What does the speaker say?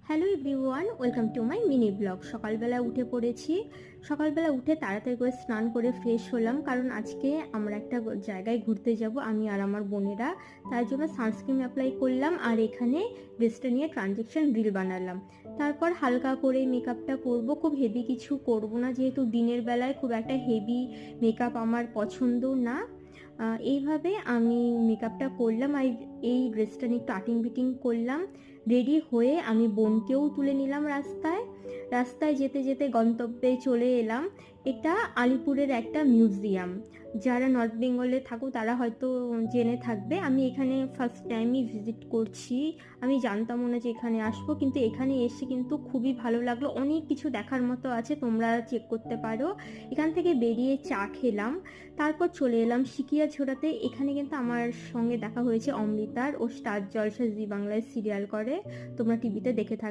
Hello everyone, welcome to my mini blog. সকালবেলা উঠে পড়েছি। সকালবেলা উঠে তাড়াতাড়ি করে স্নান করে ফ্রেশ হলাম, কারণ আজকে আমরা একটা জায়গায় ঘুরতে যাব, আমি আর আমার বোনেরা। তার জন্য সানস্ক্রিন অ্যাপ্লাই করলাম আর এখানে ড্রেসটা নিয়ে ট্রানজেকশন রিল বানালাম। তারপর হালকা করে মেকআপটা করব, খুব হেভি কিছু করব না, যেহেতু দিনের বেলায় খুব একটা হেভি মেকআপ আমার পছন্দ না। এইভাবে আমি মেকআপটা করলাম আর এই ড্রেসটা নিয়ে কাটিং বিটিং করলাম। রেডি হয়ে আমি বোনকেও তুলে নিলাম রাস্তায়। রাস্তায় যেতে যেতে গন্তব্যে চলে এলাম। এটা আলিপুরের একটা মিউজিয়াম। যারা নর্থ বেঙ্গলে থাকো তারা হয়তো জেনে থাকবে। আমি এখানে ফার্স্ট টাইমই ভিজিট করছি। আমি জানতামও না যে এখানে আসবো, কিন্তু এখানে এসে কিন্তু খুবই ভালো লাগলো। অনেক কিছু দেখার মতো আছে, তোমরা চেক করতে পারো। এখান থেকে বেরিয়ে চা খেলাম। তারপর চলে এলাম সিকিয়াঝোড়াতে। এখানে কিন্তু আমার সঙ্গে দেখা হয়েছে অমৃতার। ও স্টার জলসা জি বাংলায় সিরিয়াল করে, তোমরা টিভিতে দেখে থাকবে।